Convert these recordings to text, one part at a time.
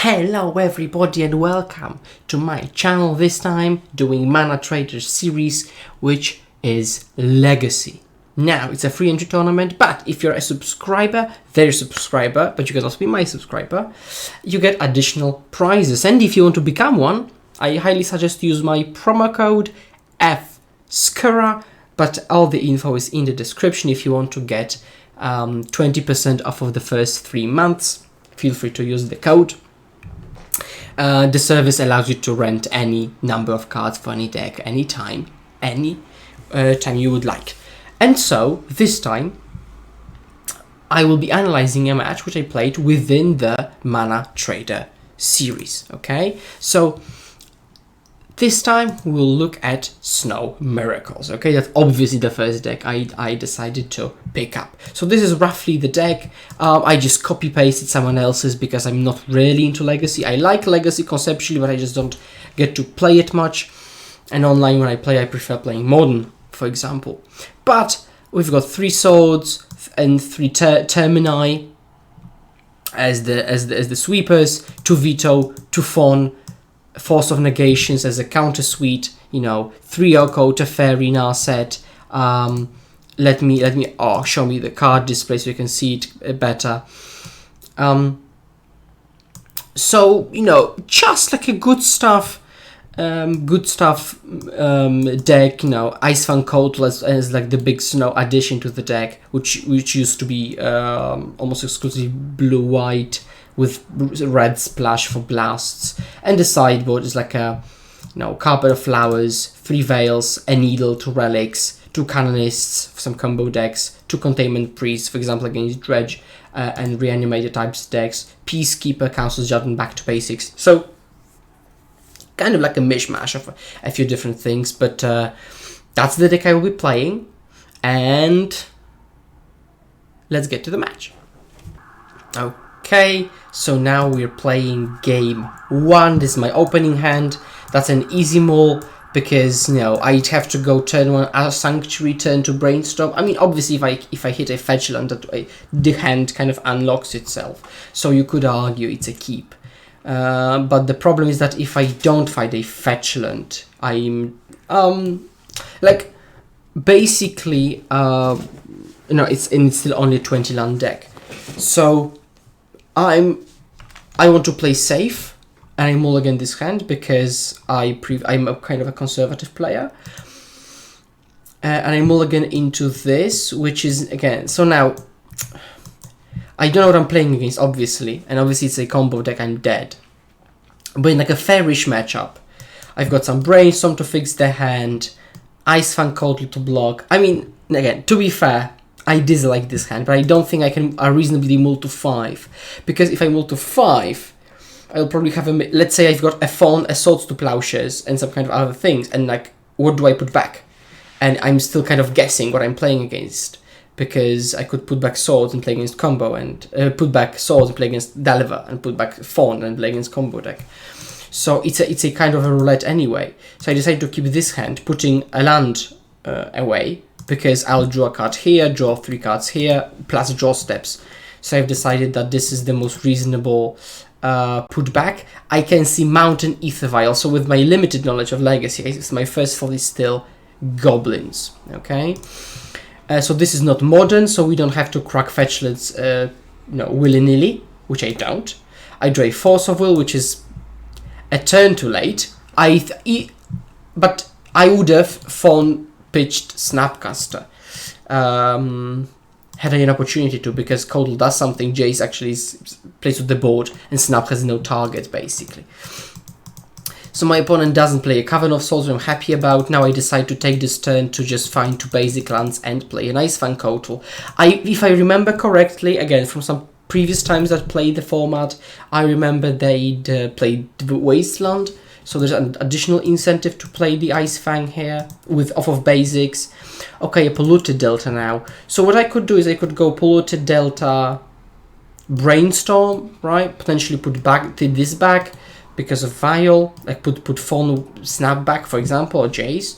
Hello everybody and welcome to my channel, this time doing ManaTraders series, which is Legacy. Now, it's a free entry tournament, but if you're a subscriber, their subscriber, but you can also be my subscriber, you get additional prizes. And if you want to become one, I highly suggest you use my promo code FSCURA, but all the info is in the description if you want to get 20% off of the first 3 months. Feel free to use the code. The service allows you to rent any number of cards for any deck, anytime time you would like. And so, this time, I will be analyzing a match which I played within the ManaTrader series, okay? So, this time we'll look at Snow Miracles, okay? That's obviously the first deck I decided to pick up. So this is roughly the deck. I just copy-pasted someone else's because I'm not really into Legacy. I like Legacy conceptually, but I just don't get to play it much. And online when I play, I prefer playing Modern, for example. But we've got 3 swords and 3 termini as the sweepers, 2 veto, 2 fawn, Force of Negations as a counter suite, 3 Oko, Teferi, Narset. Let me show me the card display so you can see it better. So just like a good stuff deck. Icefang Kotal as like the big snow addition to the deck, which used to be almost exclusively blue-white with red splash for blasts, and the sideboard is like a carpet of flowers, 3 veils, a needle, 2 relics, 2 canonists for some combo decks, 2 containment priests, for example against dredge and reanimated types decks, peacekeeper, council's judgment, back to basics. So kind of like a mishmash of a few different things, but that's the deck I will be playing, and let's get to the match. Okay, so now we're playing game 1. This is my opening hand. That's an easy mull because I'd have to go turn 1 a Sanctuary, turn to Brainstorm. I mean, obviously if I hit a fetch land, the hand kind of unlocks itself. So you could argue it's a keep. But the problem is that if I don't find a fetch land, I'm like basically it's still only a 20 land deck. So I want to play safe, and I mulligan this hand because I'm a kind of a conservative player, and I mulligan into this, which is again. So now I don't know what I'm playing against, obviously, and obviously it's a combo deck. I'm dead, but in like a fairish matchup, I've got some Brainstorm to fix the hand, Icefang Kotal to block. I mean, again, to be fair, I dislike this hand, but I don't think I can reasonably mull to 5. Because if I mull to 5, I'll probably have let's say I've got a fawn, a swords to plowshares, and some kind of other things, and like, what do I put back? And I'm still kind of guessing what I'm playing against, because I could put back swords and play against combo, and put back swords and play against Deliver, and put back fawn and play against combo deck. So it's a kind of a roulette anyway. So I decided to keep this hand, putting a land away, because I'll draw a card here, draw 3 cards here, plus draw steps. So I've decided that this is the most reasonable put back. I can see Mountain Ether Vial, so with my limited knowledge of Legacy, my first thought is still Goblins, okay? So this is not Modern, so we don't have to crack fetchlands willy-nilly, which I don't. I draw a Force of Will, which is a turn too late. But I would have fawn pitched Snapcaster had I an opportunity to, because Kotal does something, Jace actually plays with the board, and Snap has no target, basically. So my opponent doesn't play a Cavern of Souls, which I'm happy about. Now I decide to take this turn to just find 2 basic lands and play an Icefang Kotal. If I remember correctly, again, from some previous times that played the format, I remember they'd played Wasteland. So there's an additional incentive to play the Icefang here off of basics. Okay, a Polluted Delta now. So what I could do is I could go Polluted Delta, Brainstorm, right? Potentially put this back because of Vial. I could put Fawn Snap back, for example, or Jace.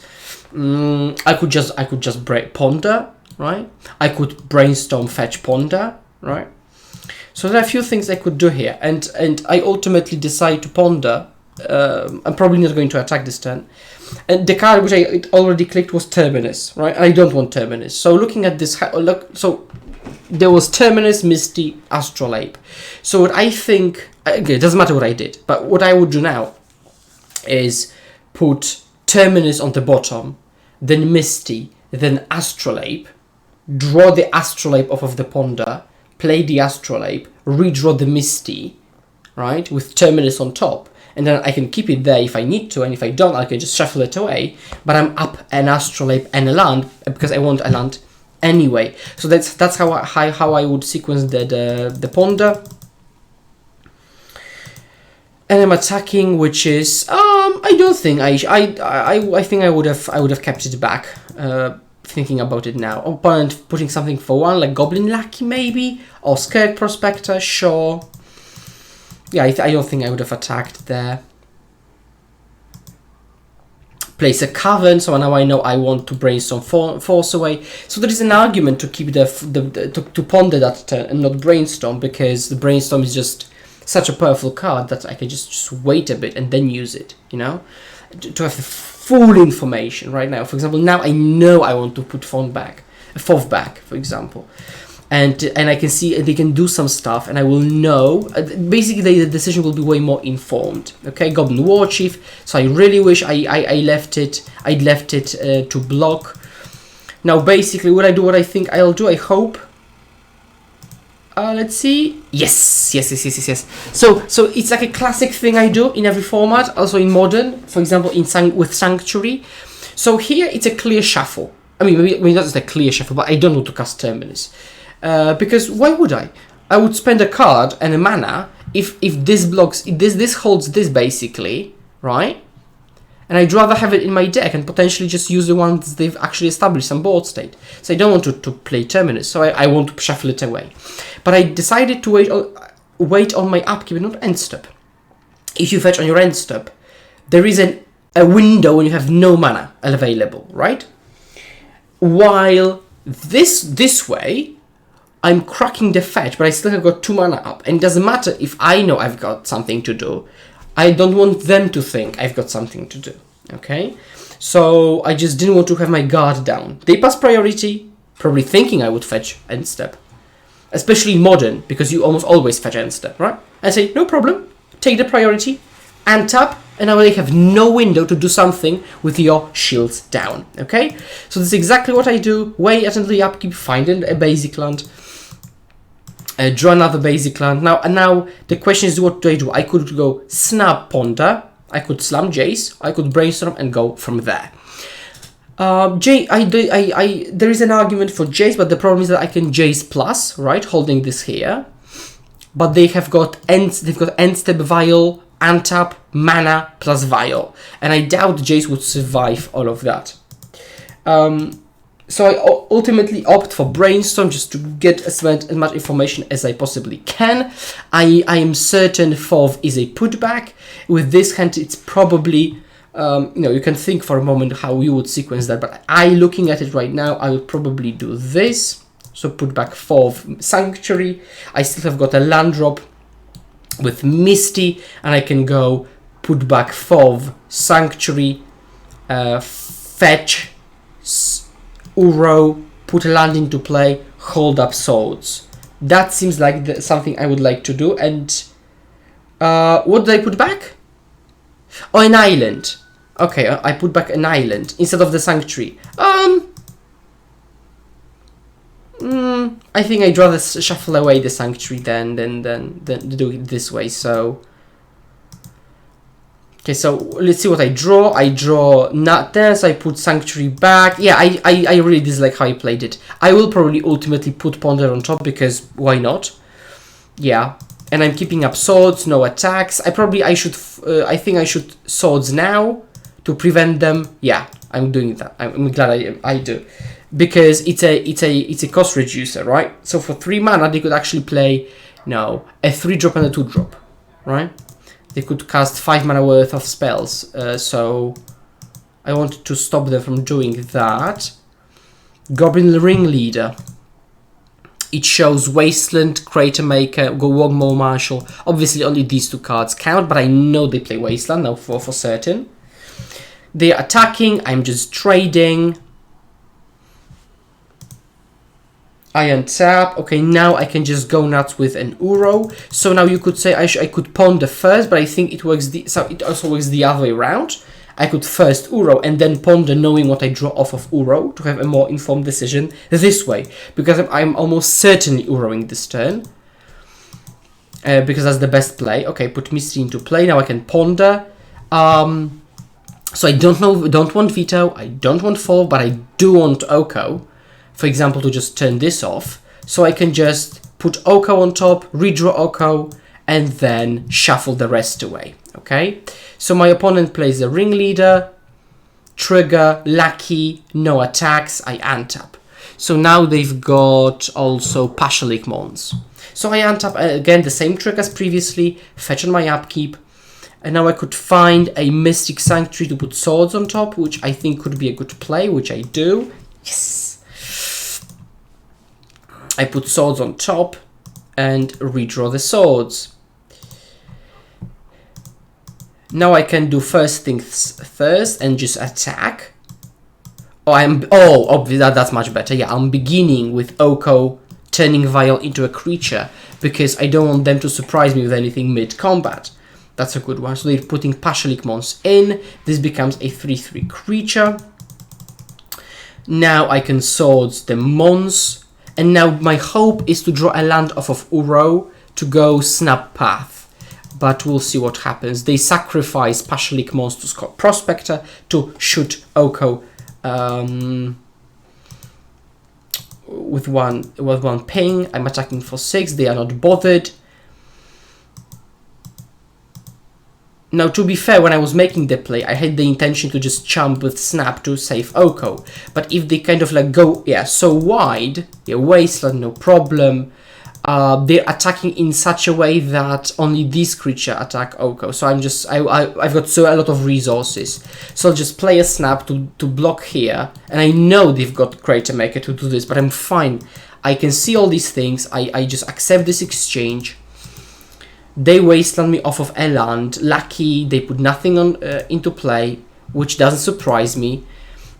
I could just Ponder, right? I could Brainstorm, fetch Ponder, right? So there are a few things I could do here, and I ultimately decide to ponder. I'm probably not going to attack this turn. And the card which I already clicked was Terminus, right? I don't want Terminus. So looking at this, so there was Terminus, Misty, Astrolabe. So what I think, okay, it doesn't matter what I did, but what I would do now is put Terminus on the bottom, then Misty, then Astrolabe, draw the Astrolabe off of the ponder, play the Astrolabe, redraw the Misty, right, with Terminus on top, and then I can keep it there if I need to, and if I don't, I can just shuffle it away, but I'm up an Astrolabe and a land, because I want a land anyway. So that's how I would sequence the ponder. And I'm attacking, which is I don't think I think I would have kept it back. Thinking about it now, opponent putting something for one, like Goblin Lucky maybe, or Scared Prospector, sure. Yeah, I don't think I would have attacked there. Place a Cavern, so now I know I want to Brainstorm Force away. So there is an argument to keep to ponder that turn and not Brainstorm, because the Brainstorm is just such a powerful card that I can just wait a bit and then use it, you know, to have the full information right now. For example, now I know I want to put fourth back, for example, and I can see they can do some stuff, and I will know. Basically, the decision will be way more informed. Okay, Goblin War Chief. So I really wish I left it. I'd left it to block. Now, basically, what I think I'll do. I hope. Let's see. Yes. So it's like a classic thing I do in every format, also in Modern, for example, with Sanctuary. So here it's a clear shuffle. I mean, maybe not just a clear shuffle, but I don't want to cast Terminus. Because why would I? I would spend a card and a mana if this blocks, this holds this basically, right? And I'd rather have it in my deck and potentially just use the ones they've actually established some board state. So I don't want to play Terminus, so I want to shuffle it away. But I decided to wait on my upkeep, not end step. If you fetch on your end step, there is a window when you have no mana available, right? While this way, I'm cracking the fetch, but I still have got 2 mana up. And it doesn't matter if I know I've got something to do. I don't want them to think I've got something to do, okay? So I just didn't want to have my guard down. They pass priority, probably thinking I would fetch end step. Especially Modern, because you almost always fetch end step, right? I say, no problem, take the priority, and tap, and now they have no window to do something with your shields down, okay? So that's exactly what I do. Wait until the upkeep, find a basic land. Draw another basic land. Now the question is, what do? I could go snap Ponder, I could slam Jace, I could Brainstorm and go from there. There is an argument for Jace, but the problem is that I can Jace plus, right, holding this here. But they've got end step Vial, untap, mana plus Vial, and I doubt Jace would survive all of that. So I ultimately opt for Brainstorm just to get as much information as I possibly can. I am certain fourth is a putback. With this hand, it's probably, you can think for a moment how you would sequence that, but looking at it right now, I would probably do this. So put back fourth Sanctuary. I still have got a land drop with Misty, and I can go put back fourth Sanctuary, fetch, Uro, put a land into play, hold up Swords. That seems like something I would like to do. And what did I put back? Oh, an island. Okay, I put back an island instead of the Sanctuary. I think I'd rather shuffle away the Sanctuary than do it this way. So okay, so let's see what I draw. I draw not there, so I put Sanctuary back. Yeah, I really dislike how I played it. I will probably ultimately put Ponder on top, because why not? Yeah, and I'm keeping up Swords, no attacks. I think I should Swords now to prevent them. Yeah, I'm doing that. I'm glad I do, because it's a cost reducer, right? So for 3 mana, they could actually play a 3-drop and a 2-drop, right? They could cast 5 mana worth of spells, so I wanted to stop them from doing that. Goblin Ringleader. It shows Wasteland, Crater Maker, Wogmore Marshal. Obviously only these 2 cards count, but I know they play Wasteland now for certain. They're attacking, I'm just trading. I untap. Okay, now I can just go nuts with an Uro. So now you could say I could ponder first, but I think it works. So it also works the other way around. I could first Uro and then ponder, knowing what I draw off of Uro to have a more informed decision this way, because I'm almost certainly Uroing this turn. Because that's the best play. Okay, put Mystery into play. Now I can ponder. So I don't want Veto. I don't want Fall, but I do want Oko. For example, to just turn this off, so I can just put Oko on top, redraw Oko, and then shuffle the rest away, okay? So my opponent plays a Ringleader, Trigger, Lucky, no attacks, I untap. So now they've got also Pashalik Mons. So I untap, again, the same trick as previously, fetch on my upkeep, and now I could find a Mystic Sanctuary to put Swords on top, which I think could be a good play, which I do. Yes! I put Swords on top and redraw the Swords. Now I can do first things first and just attack. Obviously that's much better. Yeah, I'm beginning with Oko turning Vial into a creature because I don't want them to surprise me with anything mid-combat. That's a good one. So they're putting Pashalik Mons in. This becomes a 3/3 creature. Now I can Swords the Mons. And now my hope is to draw a land off of Uro to go Snap Path. But we'll see what happens. They sacrifice Pashalik Mons to Scott Prospector to shoot Oko with one ping. I'm attacking for 6. They are not bothered. Now, to be fair, when I was making the play, I had the intention to just chump with Snap to save Oko. But if they kind of like go, so wide, Wasteland, no problem. They're attacking in such a way that only this creature attack Oko. So I've got a lot of resources. So I'll just play a Snap to block here. And I know they've got Crater Maker to do this, but I'm fine. I can see all these things. I just accept this exchange. They Wasteland me off of a land. Lucky, they put nothing on into play, which doesn't surprise me.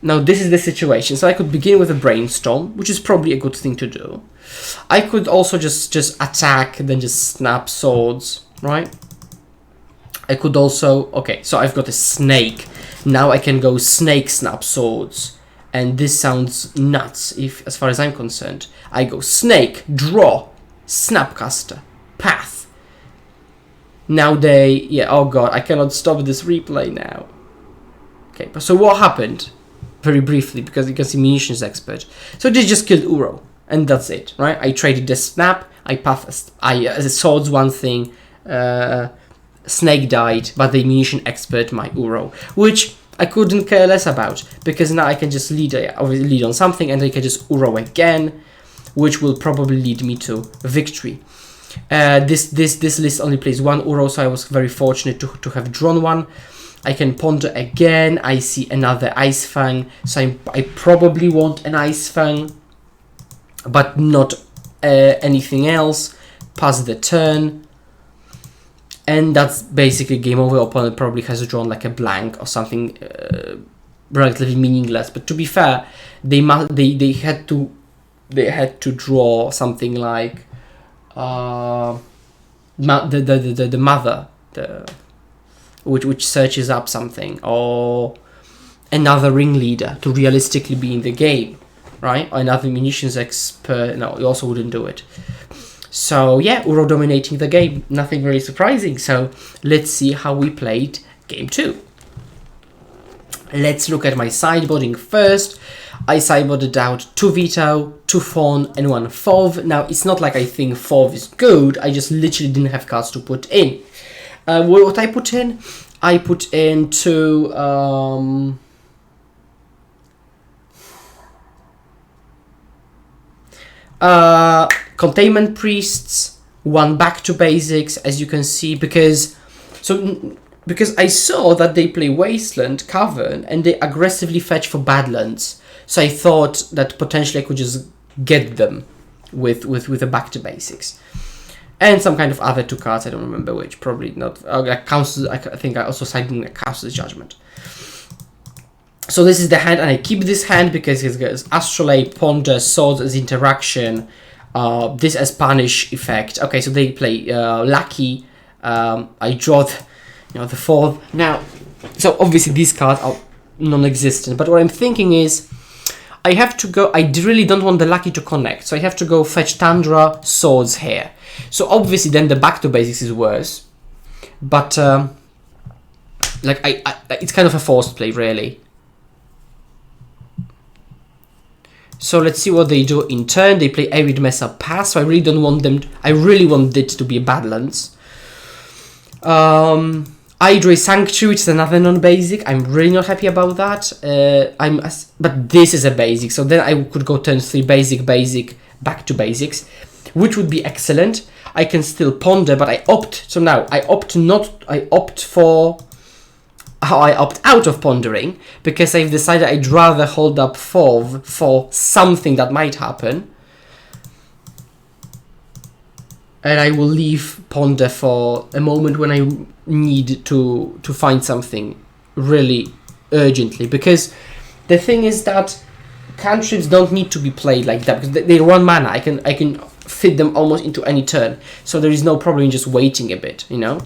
Now this is the situation. So I could begin with a Brainstorm, which is probably a good thing to do. I could also just attack, then just Snap Swords, right? I could also, okay, so I've got a Snake. Now I can go Snake, Snap Swords. And this sounds nuts, as far as I'm concerned. I go Snake, draw, Snapcaster, Path. Now oh god, I cannot stop this replay now. Okay, but so what happened? Very briefly, because you can see Munitions Expert. So they just killed Uro, and that's it, right? I traded the Snap, I Swords one thing, Snake died, but the Munition Expert my Uro, which I couldn't care less about, because now I can just lead on something, and I can just Uro again, which will probably lead me to victory. This list only plays one Uro, so I was very fortunate to have drawn one. I can ponder again. I see another Ice Fang, so I probably want an Ice Fang, but not anything else. Pass the turn, and that's basically game over. Opponent probably has drawn like a blank or something relatively meaningless. But to be fair, they had to draw something like the mother, which searches up something, or another ringleader to realistically be in the game, right? Or another Munitions Expert. No, you also wouldn't do it. So yeah, Uro dominating the game. Nothing really surprising. So let's see how we played game 2. Let's look at my sideboarding first. I sideboarded out 2 Veto, 2 Fawn, and 1 Fov. Now, it's not like I think Fov is good, I just literally didn't have cards to put in. What I put in? I put in 2... Containment Priests, 1 Back to Basics, as you can see, because I saw that they play Wasteland, Cavern, and they aggressively fetch for Badlands. So I thought that potentially I could just get them, with a back to basics. And some kind of other 2 cards, I don't remember which, probably not. I think I also sided in a Council's Judgment. So this is the hand, and I keep this hand because it has Astrolabe, Ponder, Swords as interaction, this as punish effect. Okay, so they play Lucky. I draw the 4th. Now, so obviously these cards are non-existent, but what I'm thinking is I have to go, I really don't want the Lucky to connect, so I have to go fetch Tundra, Swords here. So obviously then the back to basics is worse, but like it's kind of a forced play, really. So let's see what they do in turn. They play Arid Mesa Pass, so I really don't want them, I really want it to be a Badlands. Hydra Sanctuary, which is another non-basic. I'm really not happy about that. But this is a basic, so then I could go turn 3 basic, back to basics, which would be excellent. I can still ponder, but I opt out of pondering because I've decided I'd rather hold up 4 for something that might happen. And I will leave ponder for a moment when I need to find something really urgently, because the thing is that cantrips don't need to be played like that because they're 1 mana. I can fit them almost into any turn, so there is no problem in just waiting a bit, you know.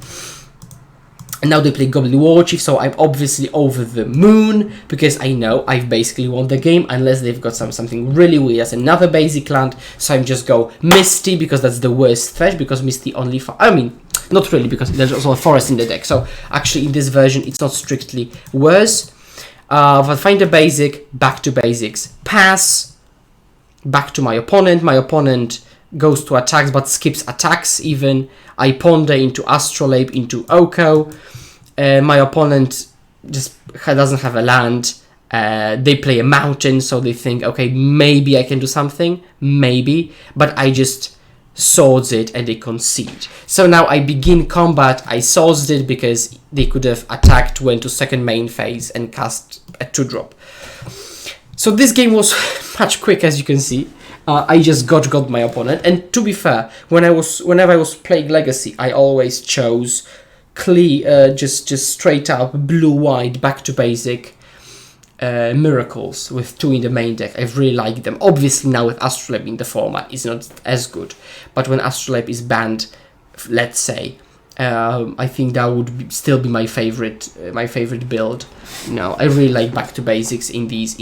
And now they play Goblin Warchief, so I'm obviously over the moon because I know I've basically won the game unless they've got something really weird as another basic land. So I'm just go Misty because that's the worst threat, because Misty only I mean, not really, because there's also a forest in the deck. So actually in this version it's not strictly worse. But find a basic, back to basics, pass, back to my opponent. My opponent goes to attacks but skips attacks even. I ponder into Astrolabe, into Oko. My opponent just doesn't have a land. They play a mountain, so they think, okay, maybe I can do something, maybe, but I just swords it and they concede. So now I begin combat. I swords it because they could have attacked, went to second main phase and cast a 2-drop. So this game was much quick, as you can see. I just got my opponent, and to be fair, whenever I was playing Legacy, I always chose just straight up blue-white back to basic miracles with 2 in the main deck. I really like them. Obviously now with Astrolabe in the format it's not as good, but when Astrolabe is banned, let's say, I think that would still be my favorite build. You know, I really like back to basics in these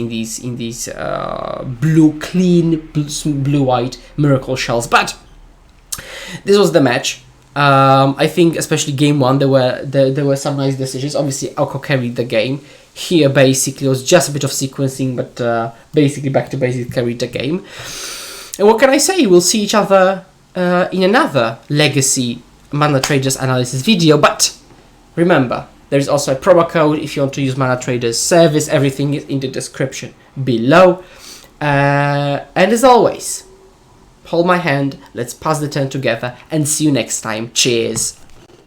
blue clean blue white miracle shells. But this was the match. I think especially game 1 there were some nice decisions. Obviously Oko carried the game. Here basically it was just a bit of sequencing, but basically back to basics carried the game. And what can I say? We'll see each other in another Legacy ManaTraders analysis video, but remember, there's also a promo code if you want to use ManaTraders service. Everything is in the description below. And as always, hold my hand, let's pass the turn together, and see you next time. Cheers!